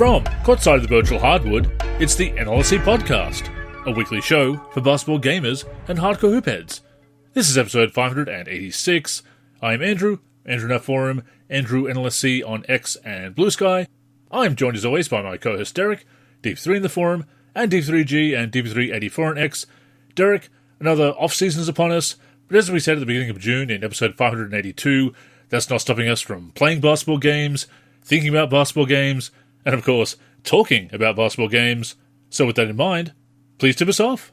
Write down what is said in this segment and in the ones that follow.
From courtside the virtual hardwood, it's the NLSC Podcast, a weekly show for basketball gamers and hardcore hoopheads. This is episode 586. I'm Andrew in our forum, Andrew NLSC on X and Blue Sky. I'm joined as always by my co-host Derek, Deep3 in the forum, and Deep3G and Deep384 on X. Derek, another off-season is upon us, but as we said at the beginning of June in episode 582, that's not stopping us from playing basketball games, thinking about basketball games, and of course, talking about basketball games. So with that in mind, please tip us off.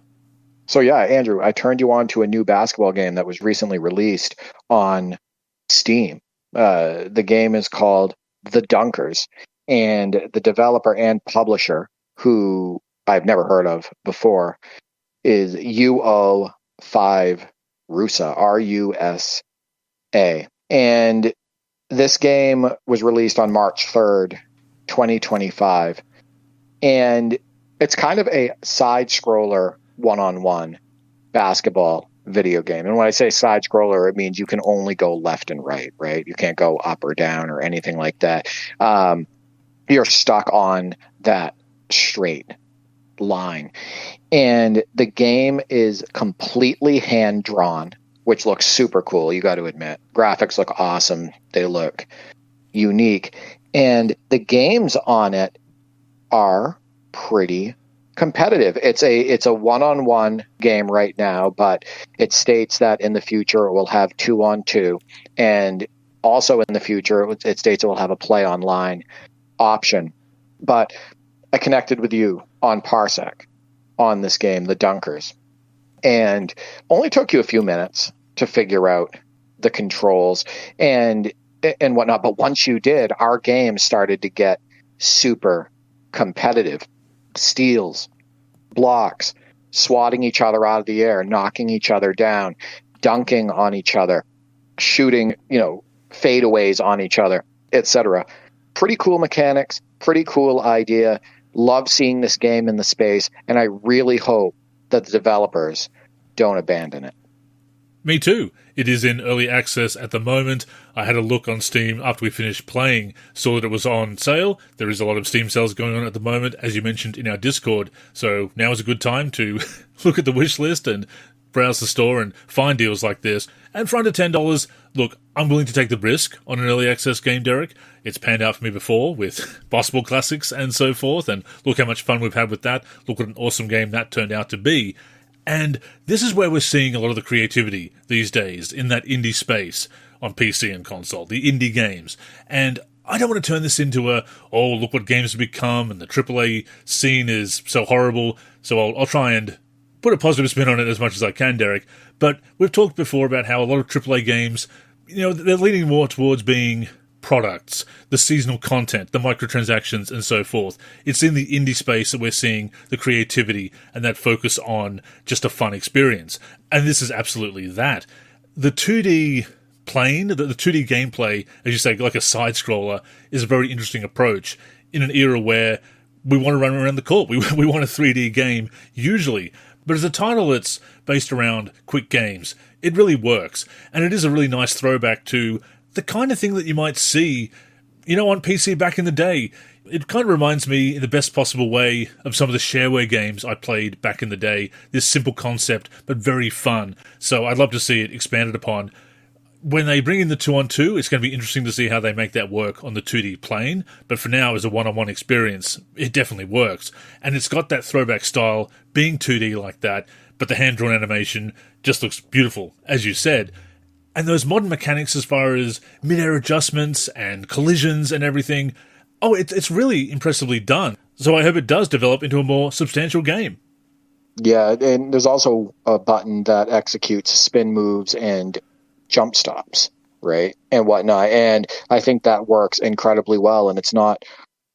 So yeah, Andrew, I turned you on to a new basketball game that was recently released on Steam. The game is called The Dunkers, and the developer and publisher, who I've never heard of before, is UO5 Rusa, R-U-S-A. And this game was released on March 3rd, 2025. And it's kind of a side-scroller one-on-one basketball video game. And when I say side-scroller, it means you can only go left and right? You can't go up or down or anything like that. You're stuck on that straight line. And the game is completely hand-drawn, which looks super cool, you got to admit. Graphics look awesome. They look unique. And the games on it are pretty competitive. It's a one-on-one game right now, but it states that in the future it will have 2-on-2. And also in the future, it states it will have a play online option. But I connected with you on Parsec on this game, The Dunkers, and only took you a few minutes to figure out the controls and whatnot. But once you did, our game started to get super competitive. Steals, blocks, swatting each other out of the air, knocking each other down, dunking on each other, shooting, fadeaways on each other, etc. Pretty cool mechanics, pretty cool idea. Love seeing this game in the space, and I really hope that the developers don't abandon it. Me too. It is in early access at the moment. I had a look on Steam after we finished playing, saw that it was on sale. There is a lot of Steam sales going on at the moment, as you mentioned in our Discord. So now is a good time to look at the wish list and browse the store and find deals like this. And for under $10, look, I'm willing to take the risk on an early access game, Derek. It's panned out for me before with basketball classics and so forth, and look how much fun we've had with that. Look what an awesome game that turned out to be. And this is where we're seeing a lot of the creativity these days in that indie space on PC and console, the indie games. And I don't want to turn this into look what games have become, and the AAA scene is so horrible, so I'll try and put a positive spin on it as much as I can, Derek. But we've talked before about how a lot of AAA games, they're leaning more towards being products, the seasonal content, the microtransactions, and so forth. It's in the indie space that we're seeing the creativity and that focus on just a fun experience. And this is absolutely that. The 2D plane, the 2D gameplay, as you say, like a side-scroller, is a very interesting approach in an era where we want to run around the court. We want a 3D game, usually. But as a title that's based around quick games, it really works. And it is a really nice throwback to the kind of thing that you might see, on PC back in the day. It kind of reminds me, in the best possible way, of some of the shareware games I played back in the day. This simple concept, but very fun. So I'd love to see it expanded upon. When they bring in the 2-on-2, it's going to be interesting to see how they make that work on the 2D plane. But for now, as a one-on-one experience, it definitely works. And it's got that throwback style, being 2D like that, but the hand-drawn animation just looks beautiful, as you said. And those modern mechanics as far as mid-air adjustments and collisions and everything, it's really impressively done. So I hope it does develop into a more substantial game. Yeah, and there's also a button that executes spin moves and jump stops, right, and whatnot. And I think that works incredibly well, and it's not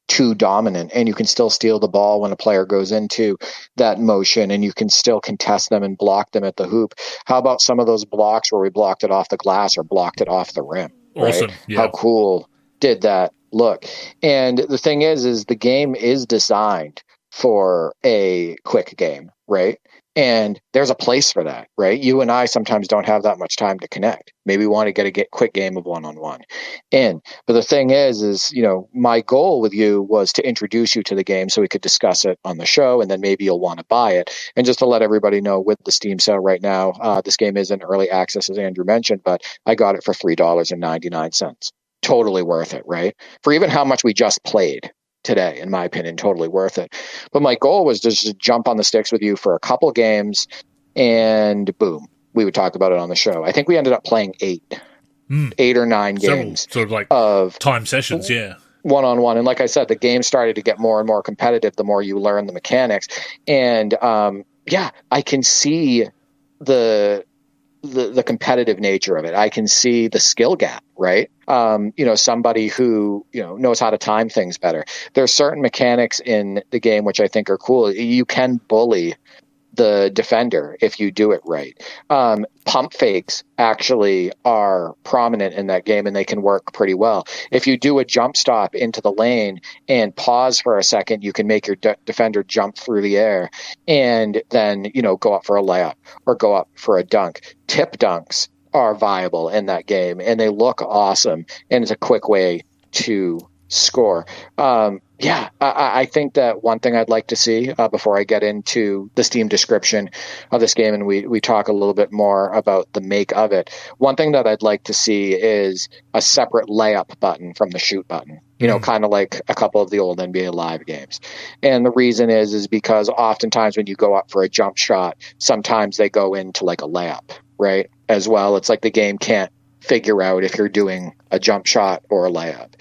too dominant, and you can still steal the ball when a player goes into that motion, and you can still contest them and block them at the hoop. How about some of those blocks where we blocked it off the glass or blocked it off the rim? Awesome. Right? Yeah. How cool did that look? And the thing is the game is designed for a quick game, right? And there's a place for that, right? You and I sometimes don't have that much time to connect. Maybe we want to get a quick game of one-on-one in. But the thing is, my goal with you was to introduce you to the game so we could discuss it on the show, and then maybe you'll want to buy it. And just to let everybody know, with the Steam sale right now, this game is in early access, as Andrew mentioned, but I got it for $3.99. Totally worth it, right? For even how much we just played today, in my opinion, totally worth it. But my goal was just to jump on the sticks with you for a couple games, and boom, we would talk about it on the show. I think we ended up playing 8 or 9 games. Sort of like of time sessions, yeah. One-on-one. And like I said, the game started to get more and more competitive the more you learn the mechanics. And I can see the competitive nature of it. I can see the skill gap, right? Somebody who, knows how to time things better. There are certain mechanics in the game which I think are cool. You can bully the defender if you do it right. Pump fakes actually are prominent in that game, and they can work pretty well. If you do a jump stop into the lane and pause for a second, you can make your defender jump through the air and then, go up for a layup or go up for a dunk. Tip dunks are viable in that game, and they look awesome, and it's a quick way to score. I think that one thing I'd like to see before I get into the Steam description of this game and we talk a little bit more about the make of it, one thing that I'd like to see is a separate layup button from the shoot button, kind of like a couple of the old NBA Live games. And the reason is because oftentimes when you go up for a jump shot, sometimes they go into like a layup, right? As well, it's like the game can't figure out if you're doing a jump shot or a layup.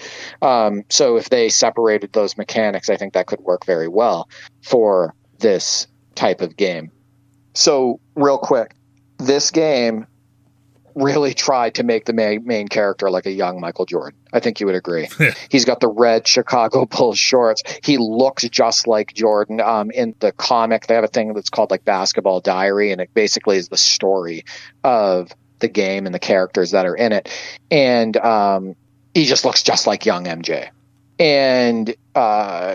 So if they separated those mechanics, I think that could work very well for this type of game. So real quick, this game really tried to make the main character like a young Michael Jordan. I think you would agree. He's got the red Chicago Bulls shorts. He looks just like Jordan. In the comic, they have a thing that's called like Basketball Diary, and it basically is the story of the game and the characters that are in it. And he just looks just like young MJ. And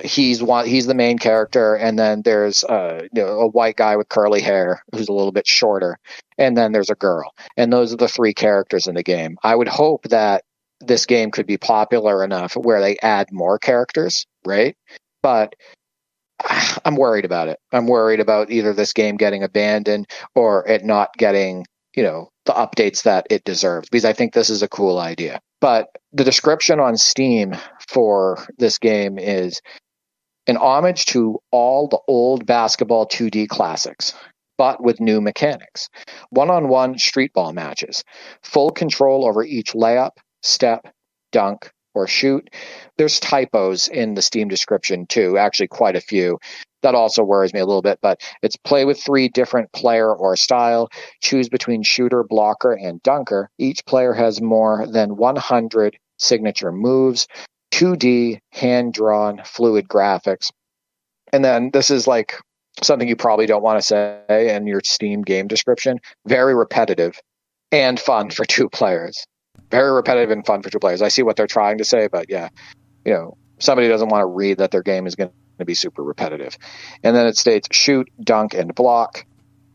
he's the main character, and then there's a white guy with curly hair who's a little bit shorter, and then there's a girl. And those are the 3 characters in the game. I would hope that this game could be popular enough where they add more characters, right? But I'm worried about it. I'm worried about either this game getting abandoned or it not getting the updates that it deserves, because I think this is a cool idea. But the description on Steam for this game is an homage to all the old basketball 2D classics, but with new mechanics. One-on-one street ball matches, full control over each layup, step, dunk, or shoot. There's typos in the Steam description too, actually quite a few. That also worries me a little bit, but it's play with 3 different player or style. Choose between shooter, blocker, and dunker. Each player has more than 100 signature moves, 2D, hand-drawn, fluid graphics. And then this is like something you probably don't want to say in your Steam game description. Very repetitive and fun for 2 players. Very repetitive and fun for 2 players. I see what they're trying to say, but yeah, somebody doesn't want to read that their game is going to be super repetitive. And then it states shoot, dunk, and block.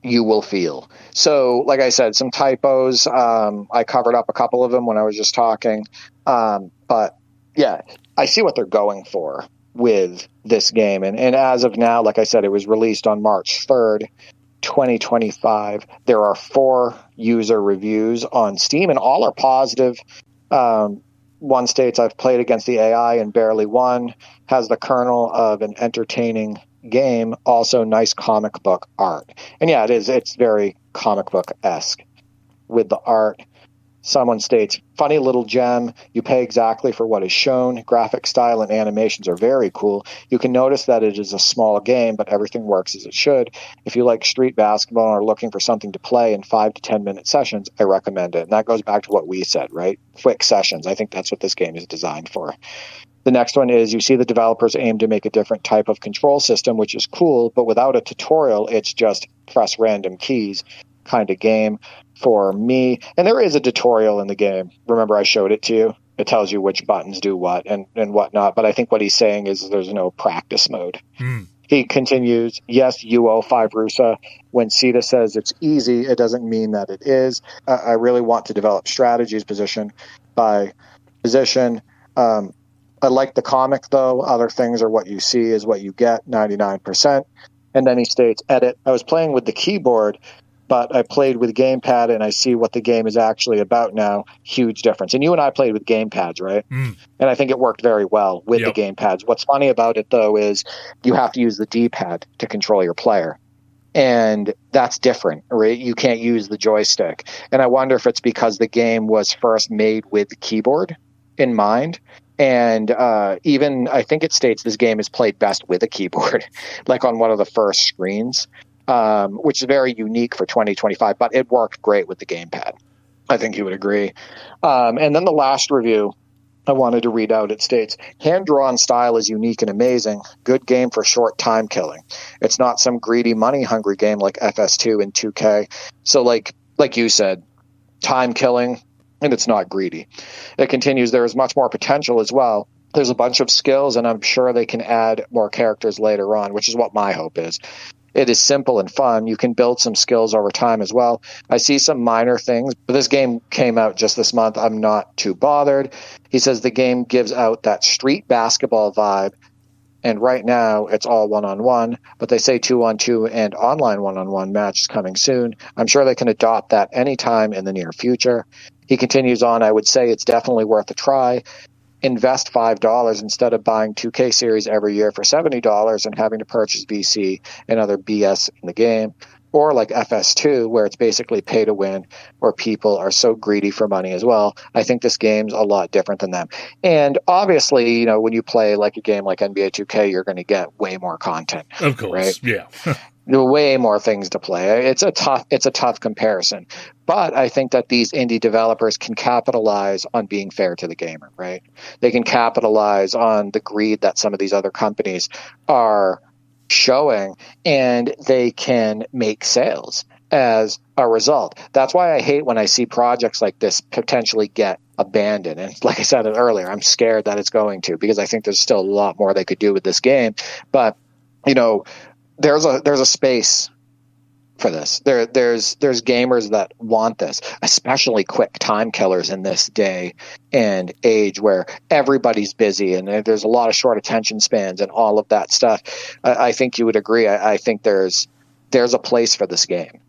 You will feel. So, like I said, some typos. I covered up a couple of them when I was just talking. But yeah, I see what they're going for with this game. And as of now, like I said, it was released on March 3rd, 2025. There are 4 user reviews on Steam, and all are positive. One states, I've played against the AI and barely won, has the kernel of an entertaining game, also nice comic book art. And yeah, it's very comic book-esque with the art. Someone states, funny little gem. You pay exactly for what is shown. Graphic style and animations are very cool. You can notice that it is a small game, but everything works as it should. If you like street basketball and are looking for something to play in 5 to 10 minute sessions, I recommend it. And that goes back to what we said, right? Quick sessions. I think that's what this game is designed for. The next one is, you see the developers aim to make a different type of control system, which is cool, but without a tutorial, it's just press random keys kind of game for me. And there is a tutorial in the game. Remember, I showed it to you. It tells you which buttons do what and whatnot. But I think what he's saying is there's no practice mode. He continues, yes, UO5 Rusa. When CETA says it's easy, it doesn't mean that it is. I really want to develop strategies position by position. I like the comic, though. Other things are what you see is what you get, 99%. And then he states, edit, I was playing with the keyboard, but I played with gamepad, and I see what the game is actually about now. Huge difference. And you and I played with gamepads, right? And I think it worked very well with the gamepads. What's funny about it, though, is you have to use the D-pad to control your player. And that's different, right? You can't use the joystick. And I wonder if it's because the game was first made with the keyboard in mind. And even, I think it states this game is played best with a keyboard, like on one of the first screens. Which is very unique for 2025, but it worked great with the gamepad. I think you would agree. And then the last review I wanted to read out, it states, hand-drawn style is unique and amazing. Good game for short time killing. It's not some greedy, money-hungry game like FS2 and 2K. So like you said, time killing, and it's not greedy. It continues, there is much more potential as well. There's a bunch of skills, and I'm sure they can add more characters later on, which is what my hope is. It is simple and fun. You can build some skills over time as well. I see some minor things, but this game came out just this month. I'm not too bothered. He says the game gives out that street basketball vibe, and right now it's all one-on-one, but they say 2-on-2 and online one-on-one matches coming soon. I'm sure they can adopt that anytime in the near future. He continues on, I would say it's definitely worth a try. Invest $5 instead of buying 2K series every year for $70 and having to purchase VC and other BS in the game. Or like FS2, where it's basically pay to win, where people are so greedy for money as well. I think this game's a lot different than them. And obviously, you know, when you play like a game like NBA 2K, you're going to get way more content. Of course, right? Yeah. Way more things to play. It's a tough comparison. But I think that these indie developers can capitalize on being fair to the gamer, right? They can capitalize on the greed that some of these other companies are showing, and they can make sales as a result. That's why I hate when I see projects like this potentially get abandoned. And like I said earlier, I'm scared that it's going to, because I think there's still a lot more they could do with this game. But, you know, there's a space for this. There's gamers that want this, especially quick time killers in this day and age where everybody's busy and there's a lot of short attention spans and all of that stuff. I think you would agree. I think there's a place for this game.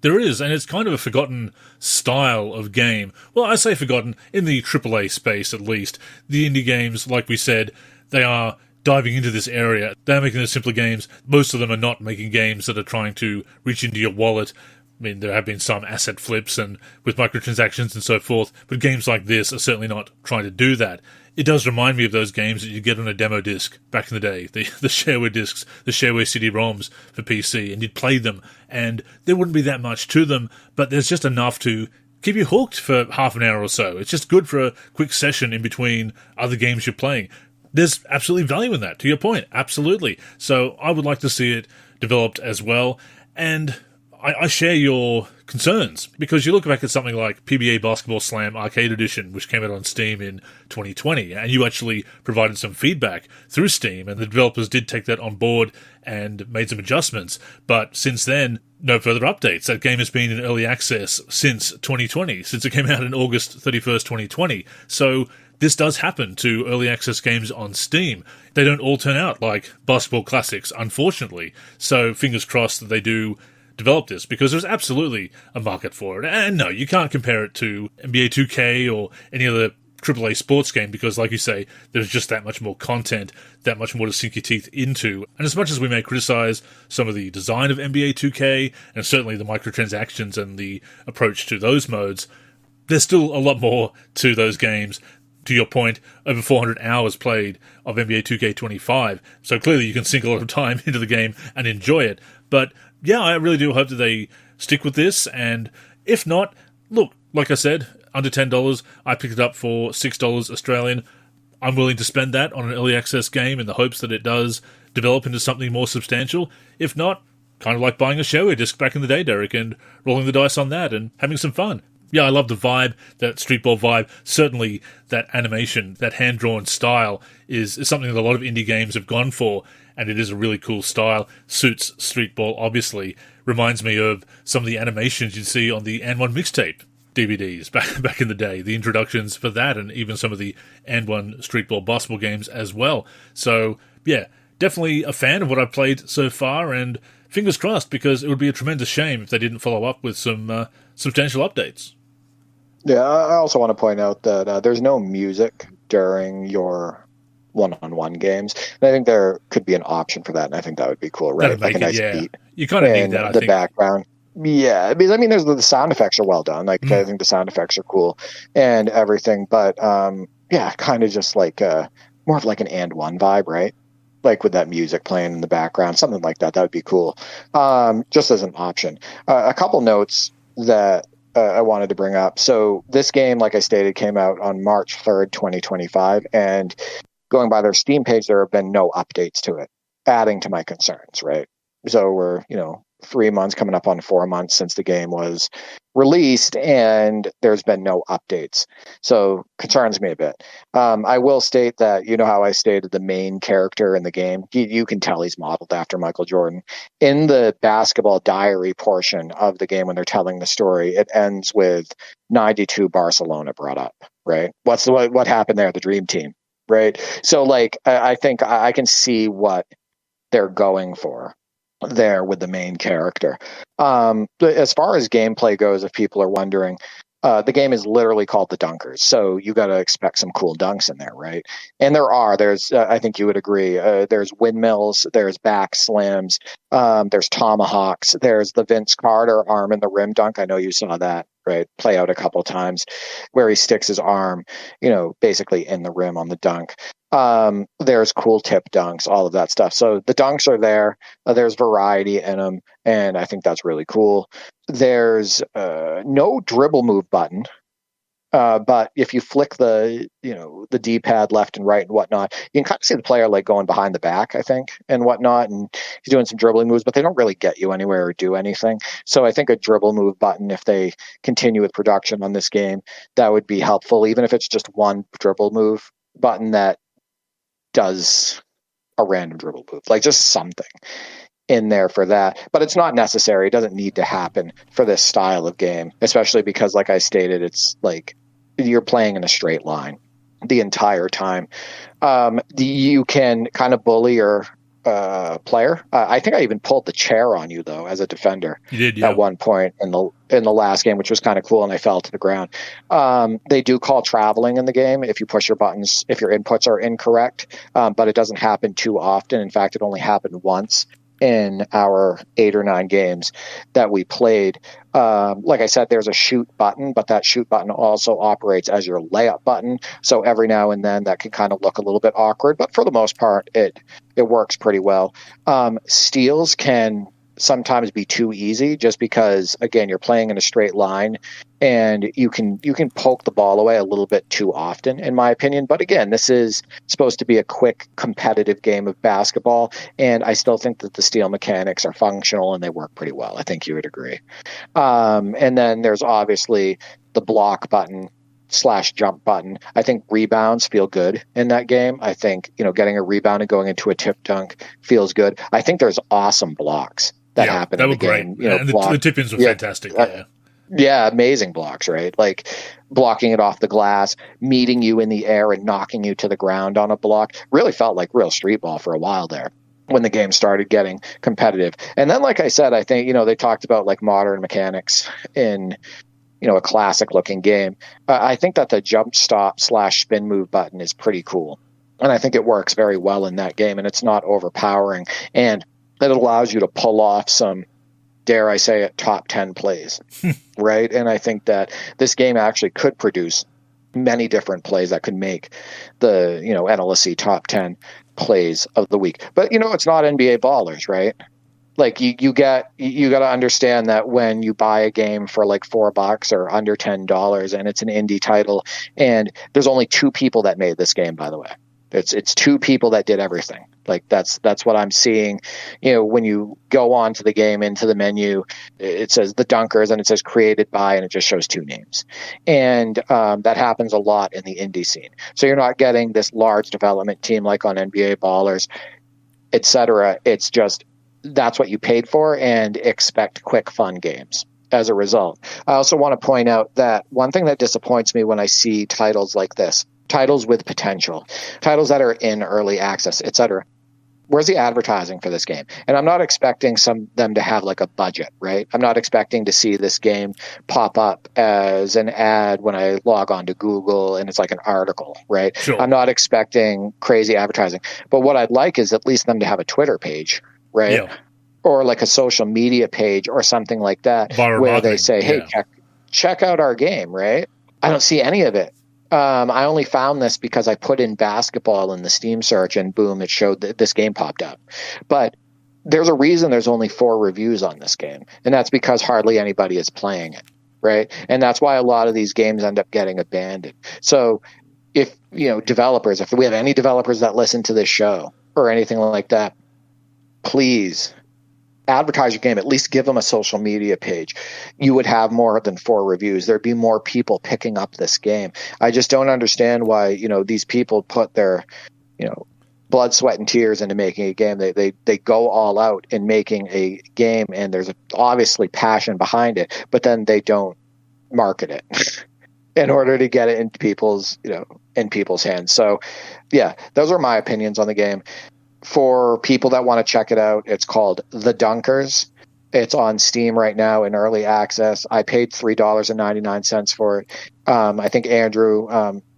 There is, and it's kind of a forgotten style of game. Well, I say forgotten, in the AAA space at least. The indie games, like we said, they are diving into this area. They're making the simpler games. Most of them are not making games that are trying to reach into your wallet. I mean, there have been some asset flips and with microtransactions and so forth, but games like this are certainly not trying to do that. It does remind me of those games that you get on a demo disc back in the day, the shareware discs, the shareware CD-ROMs for PC, and you'd play them, and there wouldn't be that much to them, but there's just enough to keep you hooked for half an hour or so. It's just good for a quick session in between other games you're playing. There's absolutely value in that, to your point. Absolutely. So I would like to see it developed as well. And I share your concerns, because you look back at something like PBA Basketball Slam Arcade Edition, which came out on Steam in 2020, and you actually provided some feedback through Steam, and the developers did take that on board and made some adjustments. But since then, no further updates. That game has been in early access since 2020, since it came out in August 31st, 2020. So this does happen to early access games on Steam. They don't all turn out like Basketball Classics, unfortunately. So fingers crossed that they do develop this, because there's absolutely a market for it. And no, you can't compare it to NBA 2K or any other AAA sports game, because like you say, there's just that much more content, that much more to sink your teeth into. And as much as we may criticize some of the design of NBA 2K, and certainly the microtransactions and the approach to those modes, there's still a lot more to those games. To your point, over 400 hours played of NBA 2K25, so clearly you can sink a lot of time into the game and enjoy it. But yeah, I really do hope that they stick with this, and if not, look, like I said, under $10, I picked it up for $6 Australian. I'm willing to spend that on an early access game in the hopes that it does develop into something more substantial. If not, kind of like buying a shareware disc back in the day, Derek, and rolling the dice on that and having some fun. yeah, I love the vibe, that street ball vibe. Certainly that animation, that hand-drawn style is something that a lot of indie games have gone for, and it is a really cool style. Suits street ball, obviously. Reminds me of some of the animations you'd see on the N1 mixtape DVDs back in the day, the introductions for that, and even some of the N1 street ball basketball games as well. So, yeah, definitely a fan of what I've played so far, and fingers crossed, because it would be a tremendous shame if they didn't follow up with some substantial updates. Yeah, I also want to point out that there's no music during your one-on-one games. And I think there could be an option for that, and I think that would be cool, right? Like a nice beat. You kind of need that, I think. The background. Yeah, because I mean, there's the sound effects are well done. Like, I think the sound effects are cool and everything, but yeah, kind of just like more of like an and one vibe, right? Like with that music playing in the background, something like that. That would be cool. Just as an option. A couple notes that I wanted to bring up. So this game, like I stated, came out on March 3rd, 2025, and going by their Steam page, there have been no updates to it, adding to my concerns, right? So we're, 3 months, coming up on 4 months since the game was released, and there's been no updates. So concerns me a bit. I will state that, how I stated the main character in the game, you can tell he's modeled after Michael Jordan. In the basketball diary portion of the game, when they're telling the story, it ends with 92 Barcelona brought up, right? What happened there? The dream team, right? So like, I think I can see what they're going for there with the main character. As far as gameplay goes, if people are wondering, the game is literally called The Dunkers, so you got to expect some cool dunks in there, right? And there's I think you would agree, there's windmills, there's back slams, there's tomahawks, there's the Vince Carter arm in the rim dunk. I know you saw that, right, play out a couple times, where he sticks his arm, basically in the rim on the dunk. There's cool tip dunks, all of that stuff. So the dunks are there. There's variety in them, and I think that's really cool. There's no dribble move button, but if you flick the D-pad left and right and whatnot, you can kind of see the player like going behind the back, I think, and whatnot, and he's doing some dribbling moves, but they don't really get you anywhere or do anything. So I think a dribble move button, if they continue with production on this game, that would be helpful, even if it's just one dribble move button that does a random dribble move, like just something in there for that. But it's not necessary. It doesn't need to happen for this style of game, especially because, like I stated, it's like you're playing in a straight line the entire time. You can kind of bully your player. I think I even pulled the chair on you, though, as a defender. You did, yeah. At one point in the last game, which was kind of cool, and I fell to the ground. They do call traveling in the game if you push your buttons, if your inputs are incorrect, but it doesn't happen too often. In fact, it only happened once in our 8 or 9 games that we played. Like I said, there's a shoot button, but that shoot button also operates as your layup button. So every now and then that can kind of look a little bit awkward, but for the most part, it works pretty well. Steals can sometimes be too easy just because, again, you're playing in a straight line and you can poke the ball away a little bit too often, in my opinion. But again, this is supposed to be a quick, competitive game of basketball, and I still think that the steal mechanics are functional and they work pretty well. I think you would agree. And then there's obviously the block button / jump button. I think rebounds feel good in that game. I think, getting a rebound and going into a tip dunk feels good. I think there's awesome blocks that happen in the game. And the tip-ins were fantastic. Yeah, amazing blocks, right? Like blocking it off the glass, meeting you in the air and knocking you to the ground on a block. Really felt like real street ball for a while there when the game started getting competitive. And then, like I said, I think, they talked about like modern mechanics in a classic looking game. I think that the jump stop / spin move button is pretty cool. And I think it works very well in that game, and it's not overpowering. And it allows you to pull off some, dare I say it, top 10 plays, right? And I think that this game actually could produce many different plays that could make the, NLSC top 10 plays of the week. But, it's not NBA Ballers, right? Like you got to understand that when you buy a game for like $4 or under $10 and it's an indie title, and there's only 2 people that made this game, by the way. It's two people that did everything. Like that's what I'm seeing. When you go on to the game, into the menu, it says the Dunkers and it says created by, and it just shows two names. And that happens a lot in the indie scene. So you're not getting this large development team like on NBA Ballers, etc. It's just that's what you paid for, and expect quick, fun games as a result. I also want to point out that one thing that disappoints me when I see titles like this, titles with potential, titles that are in early access, etc. Where's the advertising for this game? And I'm not expecting them to have like a budget, right? I'm not expecting to see this game pop up as an ad when I log on to Google and it's like an article, right? Sure. I'm not expecting crazy advertising. But what I'd like is at least them to have a Twitter page, right? Yeah. Or like a social media page or something like that, Viral where marketing. they say, hey, check out our game, right? I don't see any of it. I only found this because I put in basketball in the Steam search and boom, it showed that this game popped up. But there's a reason there's only 4 reviews on this game. And that's because hardly anybody is playing it, right? And that's why a lot of these games end up getting abandoned. So if, developers, if we have any developers that listen to this show or anything like that, please advertise your game, at least give them a social media page. You would have more than 4 reviews. There'd be more people picking up this game. I just don't understand why, these people put their, blood, sweat, and tears into making a game. They go all out in making a game, and there's obviously passion behind it, but then they don't market it in order to get it into people's hands. So yeah, those are my opinions on the game. For people that want to check it out, it's called The Dunkers. It's on Steam right now in early access. I paid $3.99 for it. I think Andrew,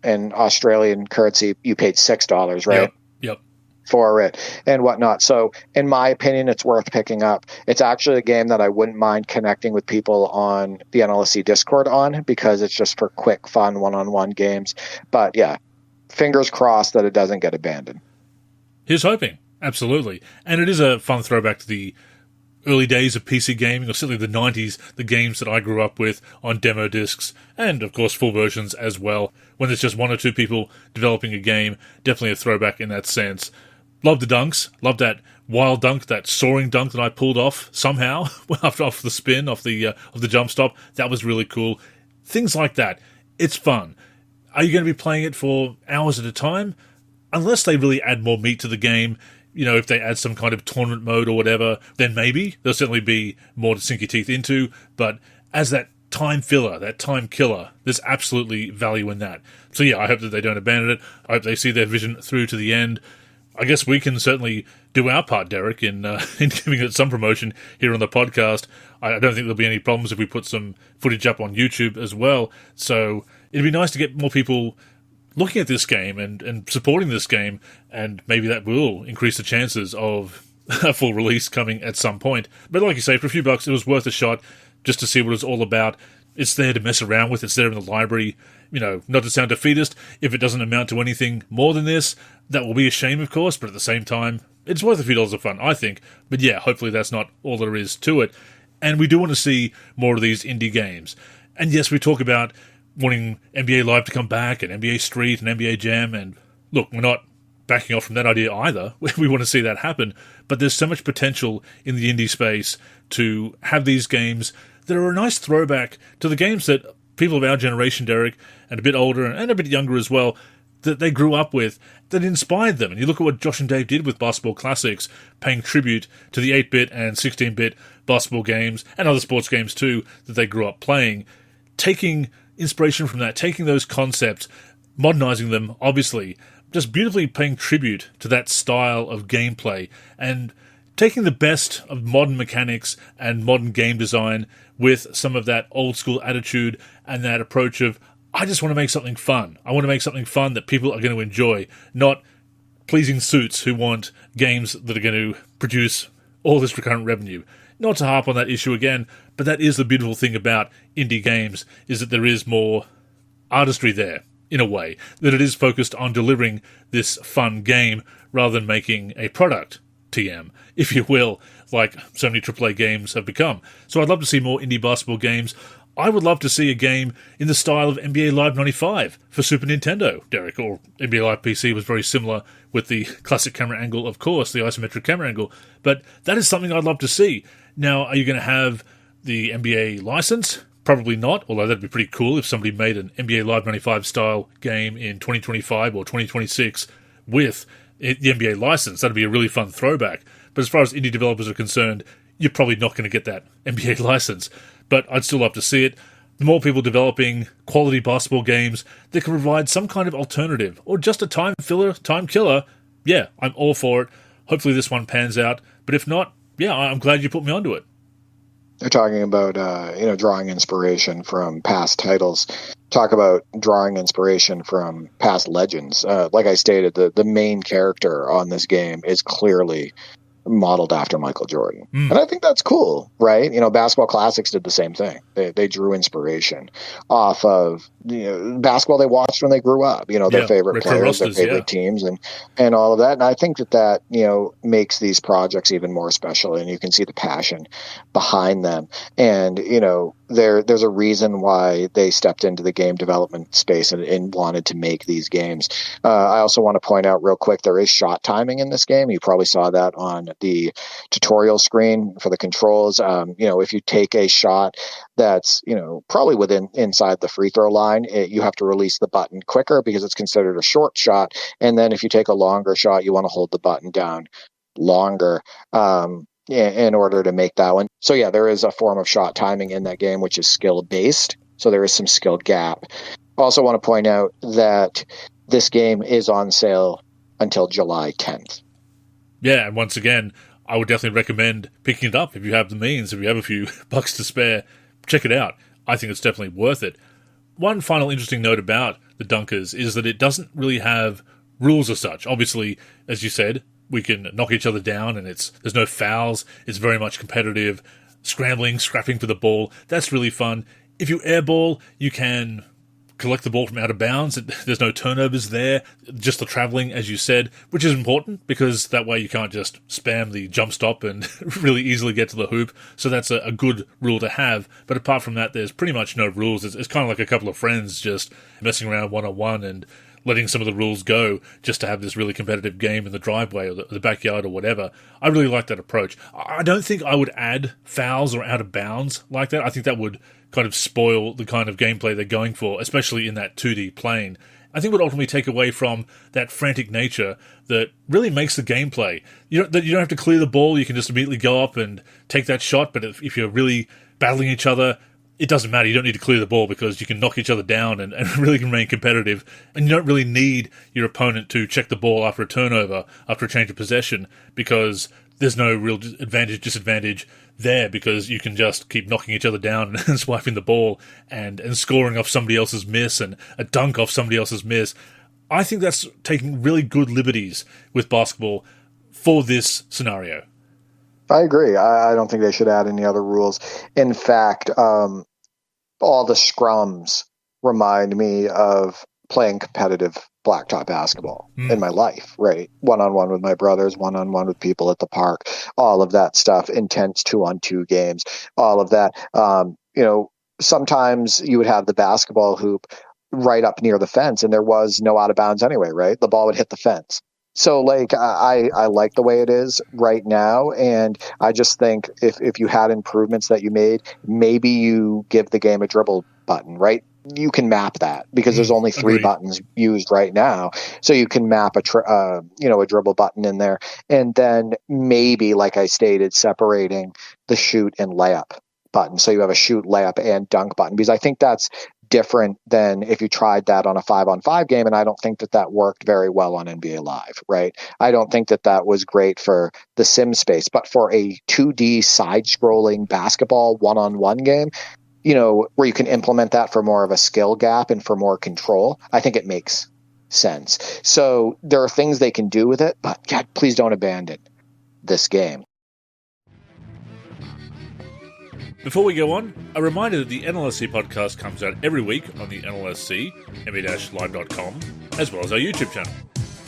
in Australian currency, you paid $6, right? Yep. For it and whatnot. So in my opinion, it's worth picking up. It's actually a game that I wouldn't mind connecting with people on the NLSC Discord on, because it's just for quick, fun, one-on-one games. But yeah, fingers crossed that it doesn't get abandoned. Here's hoping. Absolutely. And it is a fun throwback to the early days of PC gaming, or certainly the 90s, the games that I grew up with on demo discs, and of course full versions as well. When there's just 1 or 2 people developing a game, definitely a throwback in that sense. Love the dunks. Love that wild dunk, that soaring dunk that I pulled off somehow off the spin, off the jump stop. That was really cool. Things like that. It's fun. Are you going to be playing it for hours at a time? Unless they really add more meat to the game, if they add some kind of tournament mode or whatever, then maybe there'll certainly be more to sink your teeth into. But as that time filler, that time killer, there's absolutely value in that. So yeah, I hope that they don't abandon it. I hope they see their vision through to the end. I guess we can certainly do our part, Derek, in giving it some promotion here on the podcast. I don't think there'll be any problems if we put some footage up on YouTube as well. So it'd be nice to get more people looking at this game and supporting this game, and maybe that will increase the chances of a full release coming at some point. But like you say, for a few bucks, it was worth a shot just to see what it's all about. It's there to mess around with. It's there in the library. Not to sound defeatist, if it doesn't amount to anything more than this, that will be a shame, of course, but at the same time, it's worth a few dollars of fun, I think. But yeah, hopefully that's not all there is to it. And we do want to see more of these indie games. And yes, we talk about wanting NBA Live to come back, and NBA Street, and NBA Jam, and look, we're not backing off from that idea either. We want to see that happen, but there's so much potential in the indie space to have these games that are a nice throwback to the games that people of our generation, Derek, and a bit older, and a bit younger as well, that they grew up with, that inspired them. And you look at what Josh and Dave did with Basketball Classics, paying tribute to the 8-bit and 16-bit basketball games, and other sports games too, that they grew up playing, taking inspiration from that, taking those concepts, modernizing them, obviously, just beautifully paying tribute to that style of gameplay, and taking the best of modern mechanics and modern game design with some of that old school attitude and that approach of, I just want to make something fun. I want to make something fun that people are going to enjoy, not pleasing suits who want games that are going to produce all this recurrent revenue. Not to harp on that issue again, but that is the beautiful thing about indie games, is that there is more artistry there, in a way, that it is focused on delivering this fun game rather than making a product, TM, if you will, like so many AAA games have become. So I'd love to see more indie basketball games. I would love to see a game in the style of NBA Live 95 for Super Nintendo, Derek, or NBA Live PC was very similar with the classic camera angle, of course, the isometric camera angle, but that is something I'd love to see. Now, are you going to have the NBA license? Probably not, although that'd be pretty cool if somebody made an NBA Live 95 style game in 2025 or 2026 with the NBA license. That'd be a really fun throwback. But as far as indie developers are concerned, you're probably not going to get that NBA license. But I'd still love to see it. The more people developing quality basketball games that can provide some kind of alternative or just a time filler, time killer, yeah, I'm all for it. Hopefully this one pans out. But if not, yeah, I'm glad you put me onto it. They're talking about, drawing inspiration from past titles. Talk about drawing inspiration from past legends. Like I stated, the main character on this game is clearly modeled after Michael Jordan. And I think that's cool, right? Basketball Classics did the same thing. They drew inspiration off of basketball they watched when they grew up, their favorite players, their favorite teams, and all of that. And I think that makes these projects even more special, and you can see the passion behind them. And, there's a reason why they stepped into the game development space and wanted to make these games. I also want to point out real quick, there is shot timing in this game. You probably saw that on the tutorial screen for the controls. If you take a shot that's, probably inside the free throw line, you have to release the button quicker because it's considered a short shot. And then if you take a longer shot, you want to hold the button down longer. In order to make that one. So yeah, there is a form of shot timing in that game, which is skill based. So there is some skill gap. Also want to point out that this game is on sale until July 10th. Yeah, and once again, I would definitely recommend picking it up if you have the means, if you have a few bucks to spare. Check it out. I think it's definitely worth it. One final interesting note about the Dunkers is that it doesn't really have rules as such. Obviously, as you said, we can knock each other down, and there's no fouls. It's very much competitive, scrambling, scrapping for the ball. That's really fun. If you airball, you can collect the ball from out of bounds. There's no turnovers there, just the traveling, as you said, which is important because that way you can't just spam the jump stop and really easily get to the hoop. So that's a good rule to have. But apart from that, there's pretty much no rules. It's kind of like a couple of friends just messing around one-on-one and letting some of the rules go just to have this really competitive game in the driveway or the backyard or whatever. I really like that approach. I don't think I would add fouls or out of bounds like that. I think that would kind of spoil the kind of gameplay they're going for, especially in that 2D plane. I think would ultimately take away from that frantic nature that really makes the gameplay. You don't have to clear the ball. You can just immediately go up and take that shot. But if you're really battling each other, it doesn't matter. You don't need to clear the ball because you can knock each other down and really remain competitive. And you don't really need your opponent to check the ball after a turnover, after a change of possession, because there's no real disadvantage there because you can just keep knocking each other down and swiping the ball and scoring off somebody else's miss and a dunk off somebody else's miss. I think that's taking really good liberties with basketball for this scenario. I agree. I don't think they should add any other rules. In fact, all the scrums remind me of playing competitive blacktop basketball in my life, right? One-on-one with my brothers, one-on-one with people at the park, all of that stuff, intense 2-on-2 games, all of that. Sometimes you would have the basketball hoop right up near the fence and there was no out of bounds anyway, right? The ball would hit the fence. So, I like the way it is right now, and I just think if you had improvements that you made, maybe you give the game a dribble button, right? You can map that because there's only 3 buttons used right now, so you can map a dribble button in there, and then maybe, like I stated, separating the shoot and layup button, so you have a shoot, layup, and dunk button, because I think that's different than if you tried that on a 5-on-5 game, and I don't think that worked very well on NBA Live, right? I don't think that was great for the sim space, but for a 2D side-scrolling basketball one-on-one game, where you can implement that for more of a skill gap and for more control, I think it makes sense. So there are things they can do with it, but God, please don't abandon this game. Before we go on, a reminder that the NLSC podcast comes out every week on the NLSC, nba-live.com, as well as our YouTube channel.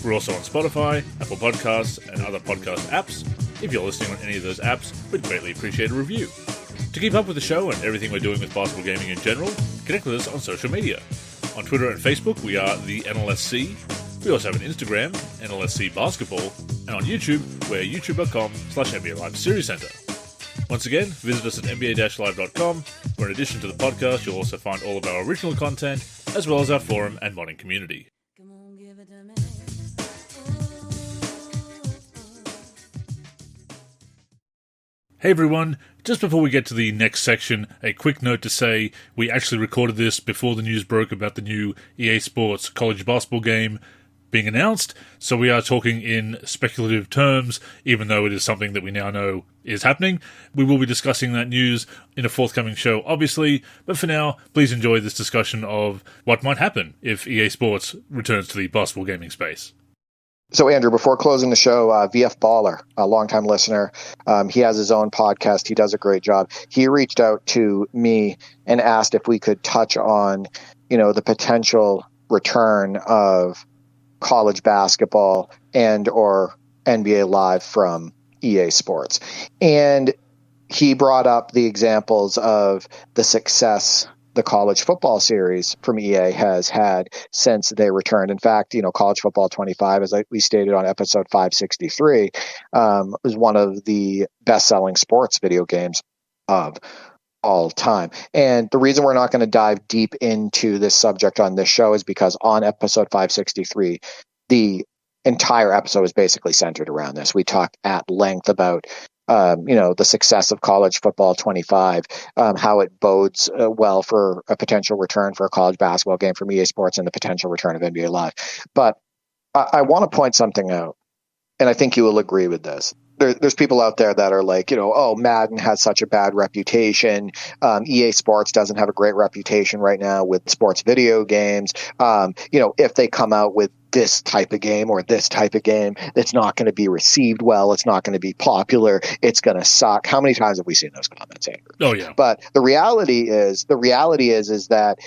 We're also on Spotify, Apple Podcasts, and other podcast apps. If you're listening on any of those apps, we'd greatly appreciate a review. To keep up with the show and everything we're doing with basketball gaming in general, connect with us on social media. On Twitter and Facebook, we are the NLSC. We also have an Instagram, NLSC Basketball, and on YouTube, we're youtube.com/NBA Live Series Center. Once again, visit us at nba-live.com, where in addition to the podcast, you'll also find all of our original content, as well as our forum and modding community. Hey everyone, just before we get to the next section, a quick note to say we actually recorded this before the news broke about the new EA Sports college basketball game being announced, so we are talking in speculative terms, even though it is something that we now know is happening. We will be discussing that news in a forthcoming show, obviously, but for now, please enjoy this discussion of what might happen if EA Sports returns to the basketball gaming space. So, Andrew, before closing the show, VF Baller, a longtime listener, he has his own podcast. He does a great job. He reached out to me and asked if we could touch on, the potential return of college basketball and or NBA Live from EA Sports. And he brought up the examples of the success the college football series from EA has had since they returned. In fact, College Football 25, as we stated on episode 563, was one of the best-selling sports video games of all time. And the reason we're not going to dive deep into this subject on this show is because on episode 563, the entire episode is basically centered around this. We talked at length about the success of College Football 25, how it bodes well for a potential return for a college basketball game from EA Sports and the potential return of NBA Live. But I want to point something out, and I think you will agree with this. There's people out there that are like, Madden has such a bad reputation. EA Sports doesn't have a great reputation right now with sports video games. If they come out with this type of game or this type of game, it's not going to be received well. It's not going to be popular. It's going to suck. How many times have we seen those comments, Andrew? Oh, yeah. But the reality is that,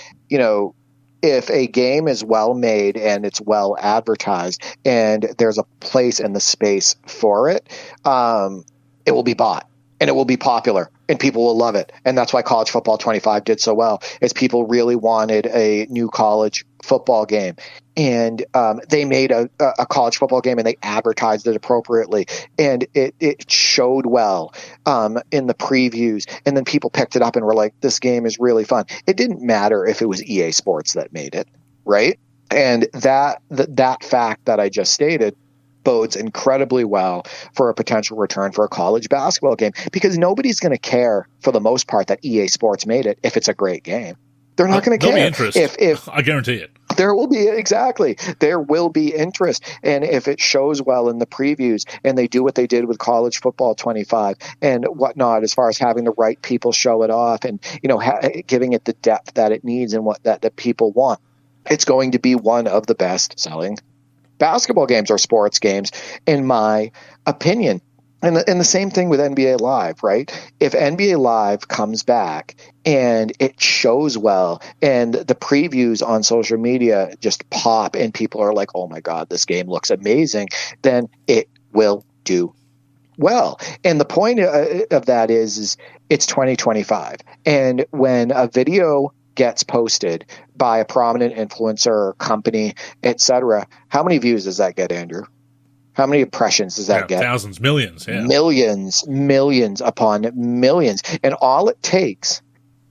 if a game is well made and it's well advertised and there's a place in the space for it, it will be bought and it will be popular and people will love it. And that's why College Football 25 did so well, is people really wanted a new college football game. And they made a college football game and they advertised it appropriately. And it showed well in the previews. And then people picked it up and were like, this game is really fun. It didn't matter if it was EA Sports that made it, right? And that fact that I just stated bodes incredibly well for a potential return for a college basketball game, because nobody's going to care for the most part that EA Sports made it if it's a great game. They're not going to care. Interest. If I guarantee it. There will be interest. And if it shows well in the previews and they do what they did with College Football 25 and whatnot, as far as having the right people show it off and, giving it the depth that it needs and what that people want, it's going to be one of the best selling basketball games or sports games, in my opinion. And the same thing with NBA Live, right? If NBA Live comes back and it shows well and the previews on social media just pop and people are like, oh my God, this game looks amazing, then it will do well. And the point of that is it's 2025. And when a video gets posted by a prominent influencer, company, etc., how many views does that get, Andrew? How many impressions does that get? Thousands, millions. Yeah. Millions upon millions. And all it takes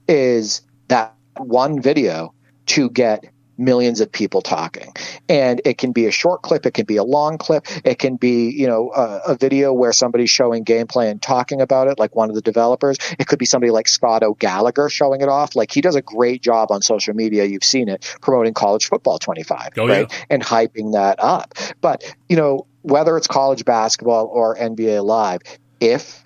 is that one video to get millions of people talking. And it can be a short clip. It can be a long clip. It can be, a video where somebody's showing gameplay and talking about it, like one of the developers. It could be somebody like Scott O'Gallagher showing it off. Like, he does a great job on social media. You've seen it, promoting College Football 25, right? Yeah. And hyping that up. But, whether it's college basketball or NBA Live, if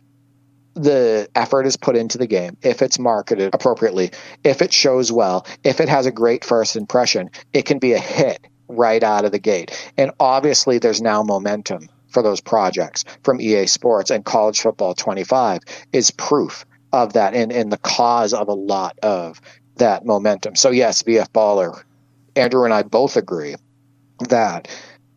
the effort is put into the game, if it's marketed appropriately, if it shows well, if it has a great first impression, it can be a hit right out of the gate. And obviously there's now momentum for those projects from EA Sports, and College Football 25 is proof of that and the cause of a lot of that momentum. So yes, VF Baller, Andrew and I both agree that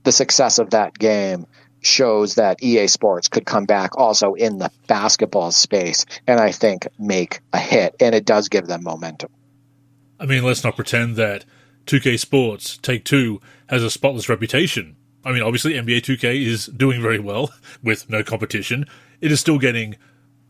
the success of that game shows that EA Sports could come back also in the basketball space and I think make a hit, and it does give them momentum. I mean, let's not pretend that 2K Sports, Take-Two, has a spotless reputation. I mean, obviously NBA 2K is doing very well with no competition. It is still getting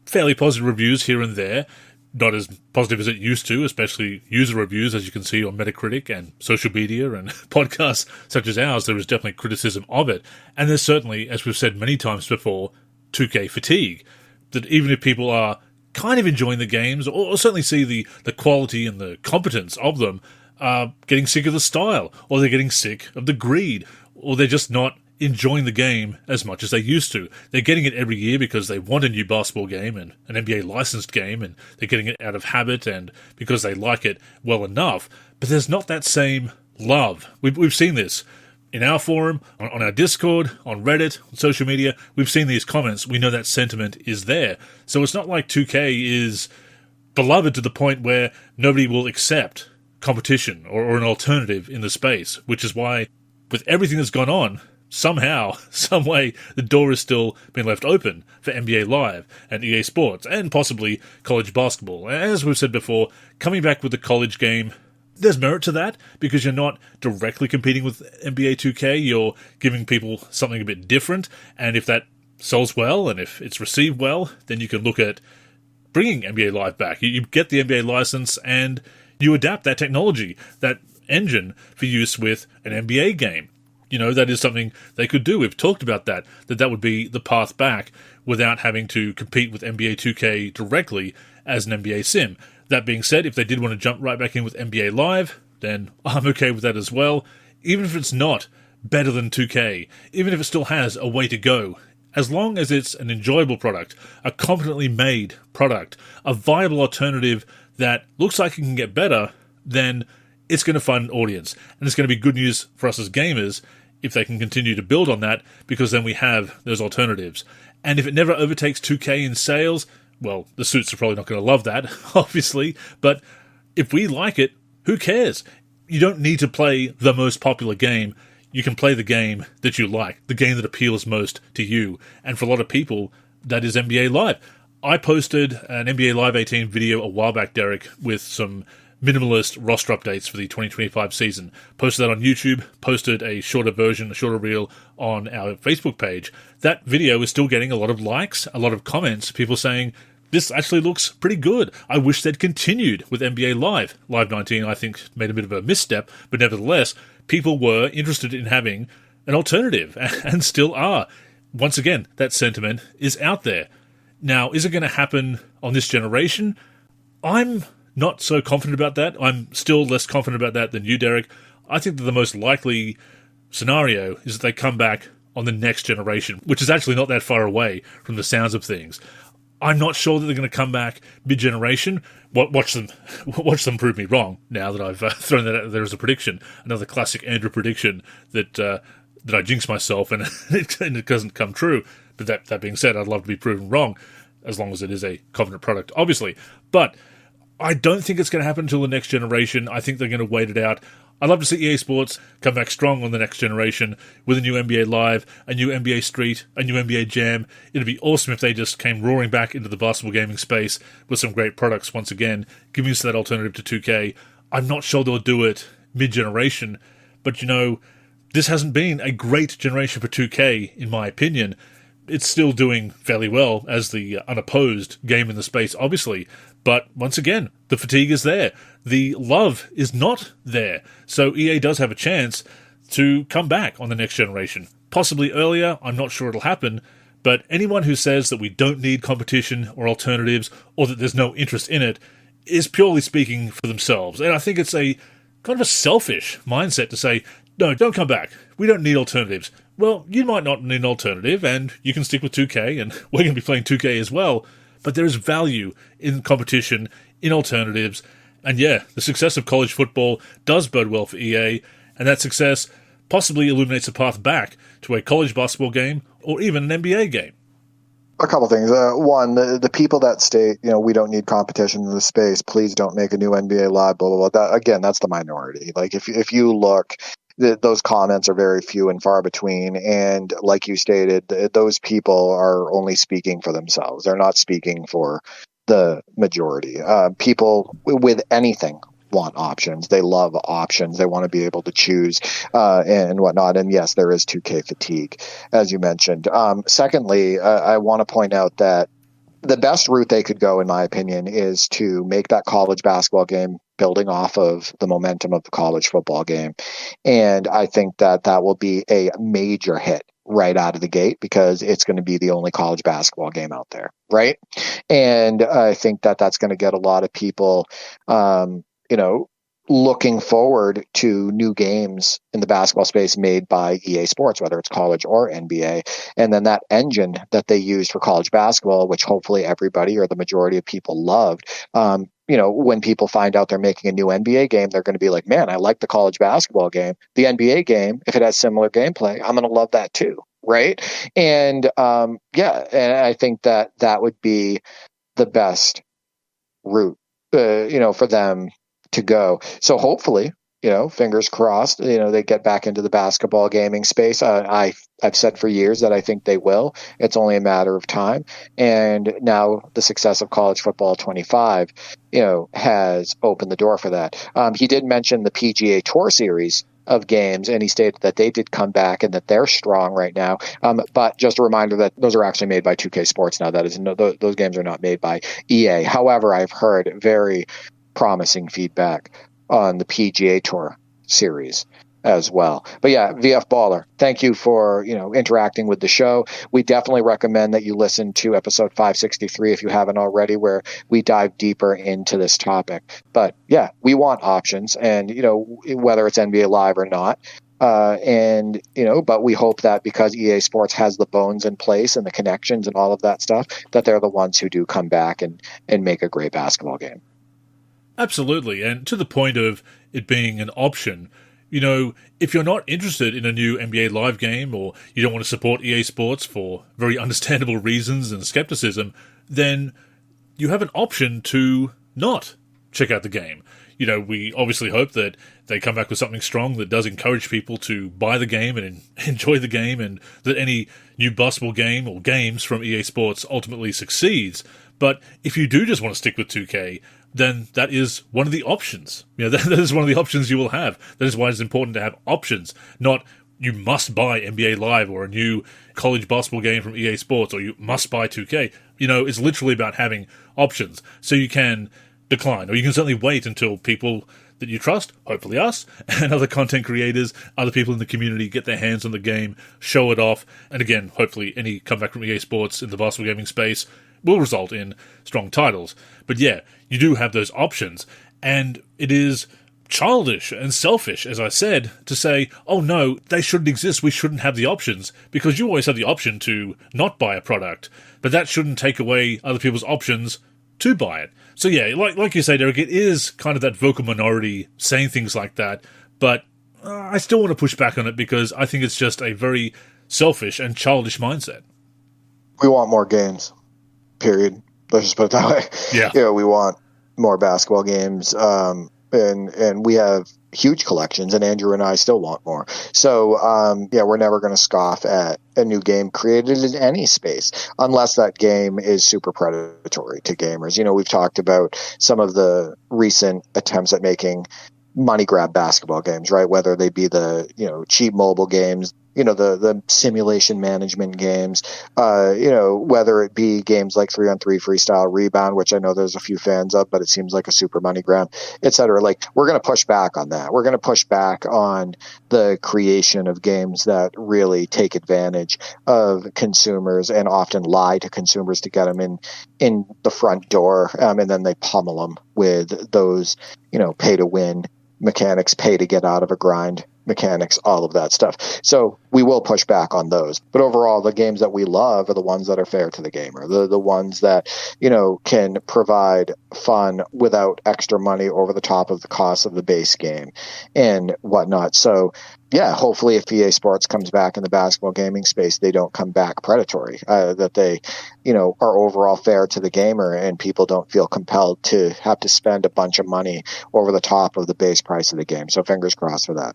fairly positive reviews here and there, not as positive as it used to, especially user reviews, as you can see on Metacritic and social media and podcasts such as ours. There is definitely criticism of it. And there's certainly, as we've said many times before, 2K fatigue. That even if people are kind of enjoying the games, or certainly see the quality and the competence of them, are getting sick of the style, or they're getting sick of the greed, or they're just not enjoying the game as much as they used to. They're getting it every year because they want a new basketball game and an NBA licensed game, and they're getting it out of habit and because they like it well enough. But there's not that same love. We've seen this in our forum, on our Discord, on Reddit, on social media. We've seen these comments. We know that sentiment is there. So it's not like 2K is beloved to the point where nobody will accept competition or an alternative in the space, which is why with everything that's gone on, somehow, some way, the door is still being left open for NBA Live and EA Sports and possibly college basketball. As we've said before, coming back with the college game, there's merit to that because you're not directly competing with NBA 2K. You're giving people something a bit different. And if that sells well and if it's received well, then you can look at bringing NBA Live back. You get the NBA license and you adapt that technology, that engine for use with an NBA game. You know, that is something they could do. We've talked about that would be the path back without having to compete with NBA 2K directly as an NBA sim. That being said, if they did want to jump right back in with NBA Live, then I'm okay with that as well. Even if it's not better than 2K, even if it still has a way to go, as long as it's an enjoyable product, a competently made product, a viable alternative that looks like it can get better, then it's going to find an audience. And it's going to be good news for us as gamers if they can continue to build on that, because then we have those alternatives. And if it never overtakes 2K in sales, well, the suits are probably not going to love that, obviously, but if we like it, who cares? You don't need to play the most popular game. You can play the game that you like, the game that appeals most to you. And for a lot of people, that is NBA Live. I posted an NBA Live 18 video a while back, Derek, with some minimalist roster updates for the 2025 season. Posted that on YouTube, posted a shorter version, a shorter reel on our Facebook page. That video is still getting a lot of likes, a lot of comments, people saying, this actually looks pretty good. I wish they'd continued with NBA Live. Live 19, I think, made a bit of a misstep, but nevertheless, people were interested in having an alternative, and still are. Once again, that sentiment is out there. Now, is it going to happen on this generation? I'm not so confident about that. I'm still less confident about that than you, Derek. I think that the most likely scenario is that they come back on the next generation, which is actually not that far away from the sounds of things. I'm not sure that they're going to come back mid-generation. Watch them prove me wrong now that I've thrown that out there as a prediction. Another classic Andrew prediction that I jinx myself and it doesn't come true. But that being said, I'd love to be proven wrong as long as it is a confident product, obviously. But I don't think it's going to happen until the next generation. I think they're going to wait it out. I'd love to see EA Sports come back strong on the next generation with a new NBA Live, a new NBA Street, a new NBA Jam. It'd be awesome if they just came roaring back into the basketball gaming space with some great products once again, giving us that alternative to 2K. I'm not sure they'll do it mid-generation, but you know, this hasn't been a great generation for 2K, in my opinion. It's still doing fairly well as the unopposed game in the space, obviously. But once again, the fatigue is there. The love is not there. So EA does have a chance to come back on the next generation. Possibly earlier, I'm not sure it'll happen. But anyone who says that we don't need competition or alternatives, or that there's no interest in it, is purely speaking for themselves. And I think it's a kind of a selfish mindset to say, no, don't come back. We don't need alternatives. Well, you might not need an alternative, and you can stick with 2K, and we're going to be playing 2K as well. But there is value in competition, in alternatives. And yeah, the success of college football does bode well for EA, and that success possibly illuminates a path back to a college basketball game or even an NBA game. A couple things. One, the people that state, we don't need competition in the space, please don't make a new NBA Live, blah, blah, blah. That, again, that's the minority. Like, if you look those comments are very few and far between. And like you stated, those people are only speaking for themselves. They're not speaking for the majority. People with anything want options. They love options. They want to be able to choose and whatnot. And yes, there is 2K fatigue, as you mentioned. Secondly, I want to point out that the best route they could go, in my opinion, is to make that college basketball game building off of the momentum of the college football game. And I think that that will be a major hit right out of the gate because it's going to be the only college basketball game out there, right? And I think that that's going to get a lot of people looking forward to new games in the basketball space made by EA Sports, whether it's college or NBA. And then that engine that they used for college basketball, which hopefully everybody or the majority of people loved, when people find out they're making a new NBA game, they're going to be like, man, I like the college basketball game. The NBA game, if it has similar gameplay, I'm going to love that too. Right. And and I think that that would be the best route, for them to go. So hopefully, fingers crossed, they get back into the basketball gaming space. I've said for years that I think they will. It's only a matter of time. And now the success of College Football 25, has opened the door for that. He did mention the PGA Tour series of games, and he stated that they did come back and that they're strong right now. But just a reminder that those are actually made by 2K Sports now. That is, those games are not made by EA. However, I've heard very promising feedback on the PGA Tour series as well. But yeah, VF Baller, thank you for, interacting with the show. We definitely recommend that you listen to episode 563 if you haven't already, where we dive deeper into this topic. But yeah, we want options, and, whether it's NBA Live or not. But we hope that because EA Sports has the bones in place and the connections and all of that stuff, that they're the ones who do come back and make a great basketball game. Absolutely. And to the point of it being an option, if you're not interested in a new NBA Live game, or you don't want to support EA Sports for very understandable reasons and skepticism, then you have an option to not check out the game. We obviously hope that they come back with something strong that does encourage people to buy the game and enjoy the game, and that any new basketball game or games from EA Sports ultimately succeeds. But if you do just want to stick with 2K, then that is one of the options. That is one of the options you will have. That is why it's important to have options, not you must buy NBA Live or a new college basketball game from EA Sports, or you must buy 2K. It's literally about having options. So you can decline, or you can certainly wait until people that you trust, hopefully us, and other content creators, other people in the community get their hands on the game, show it off, and again, hopefully any comeback from EA Sports in the basketball gaming space will result in strong titles. But yeah, you do have those options, and it is childish and selfish, as I said, to say, oh no, they shouldn't exist, we shouldn't have the options, because you always have the option to not buy a product, but that shouldn't take away other people's options to buy it. So yeah, like you say, Derek, it is kind of that vocal minority saying things like that, but I still want to push back on it because I think it's just a very selfish and childish mindset. We want more games. Period. Let's just put it that way. Yeah. We want more basketball games, and we have huge collections, and Andrew and I still want more. So, we're never going to scoff at a new game created in any space, unless that game is super predatory to gamers. We've talked about some of the recent attempts at making money grab basketball games, right? Whether they be the, cheap mobile games, the simulation management games, whether it be games like 3-on-3 Freestyle Rebound, which I know there's a few fans of, but it seems like a super money grab, et cetera. Like, we're going to push back on that. We're going to push back on the creation of games that really take advantage of consumers and often lie to consumers to get them in the front door. And then they pummel them with those, pay to win mechanics, pay to get out of a grind mechanics, all of that stuff. So we will push back on those. But overall, the games that we love are the ones that are fair to the gamer, the ones that, can provide fun without extra money over the top of the cost of the base game and whatnot. So yeah, hopefully if EA Sports comes back in the basketball gaming space, they don't come back predatory, that they, are overall fair to the gamer and people don't feel compelled to have to spend a bunch of money over the top of the base price of the game. So fingers crossed for that.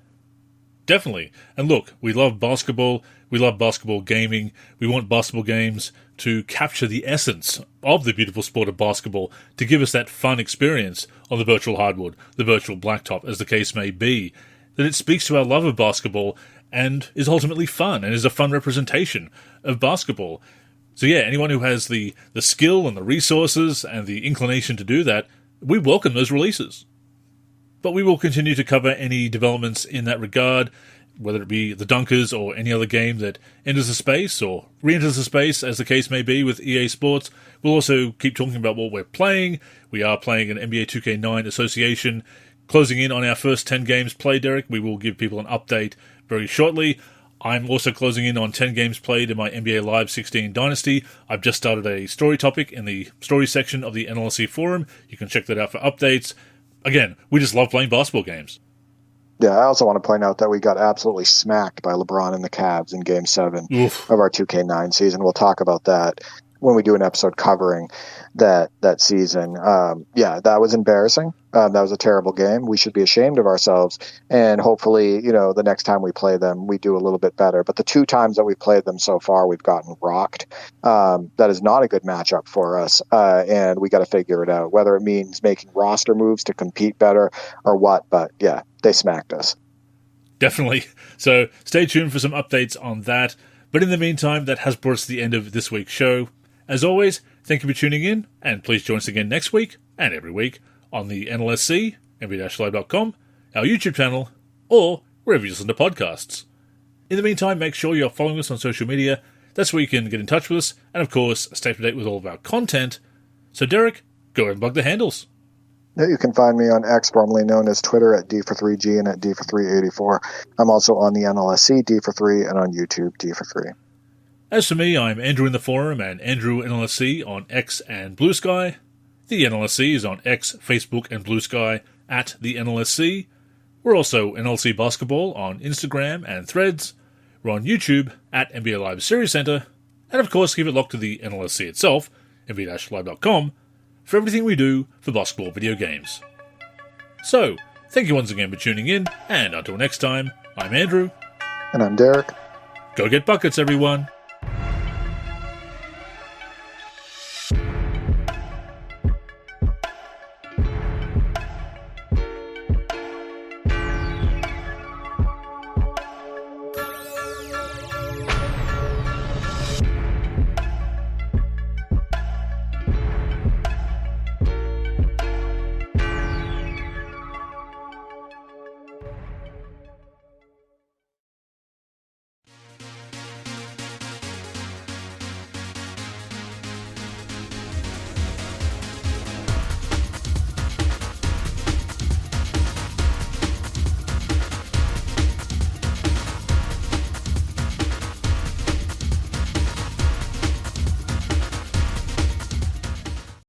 Definitely. And look, we love basketball. We love basketball gaming. We want basketball games to capture the essence of the beautiful sport of basketball, to give us that fun experience on the virtual hardwood, the virtual blacktop, as the case may be. That it speaks to our love of basketball and is ultimately fun and is a fun representation of basketball. So yeah, anyone who has the skill and the resources and the inclination to do that, we welcome those releases. But we will continue to cover any developments in that regard, whether it be the Dunkers or any other game that enters the space or re-enters the space, as the case may be with EA Sports. We'll also keep talking about what we're playing. We are playing an NBA 2K9 association, closing in on our first 10 games played, Derek. We will give people an update very shortly. I'm also closing in on 10 games played in my NBA Live 16 Dynasty. I've just started a story topic in the story section of the NLSC forum. You can check that out for updates. Again, we just love playing basketball games. Yeah, I also want to point out that we got absolutely smacked by LeBron and the Cavs in Game 7 of our 2K9 season. We'll talk about that when we do an episode covering that season. Yeah, that was embarrassing. That was a terrible game. We should be ashamed of ourselves. And hopefully, the next time we play them, we do a little bit better. But the 2 times that we played them so far, we've gotten rocked. That is not a good matchup for us. And we got to figure it out, whether it means making roster moves to compete better or what. But yeah, they smacked us. Definitely. So stay tuned for some updates on that. But in the meantime, that has brought us to the end of this week's show. As always, thank you for tuning in, and please join us again next week and every week on the NLSC, nb-live.com, our YouTube channel, or wherever you listen to podcasts. In the meantime, make sure you're following us on social media. That's where you can get in touch with us, and of course, stay up to date with all of our content. So Derek, go ahead and plug the handles. You can find me on X, formerly known as Twitter, at D43G and at D4384. I'm also on the NLSC, D43, and on YouTube, D43. As for me, I'm Andrew in the forum and Andrew NLSC on X and Blue Sky. The NLSC is on X, Facebook, and Blue Sky at the NLSC. We're also NLSC Basketball on Instagram and Threads. We're on YouTube at NBA Live Series Center. And of course, keep it locked to the NLSC itself, nb-live.com, for everything we do for basketball video games. So, thank you once again for tuning in, and until next time, I'm Andrew. And I'm Derek. Go get buckets, everyone.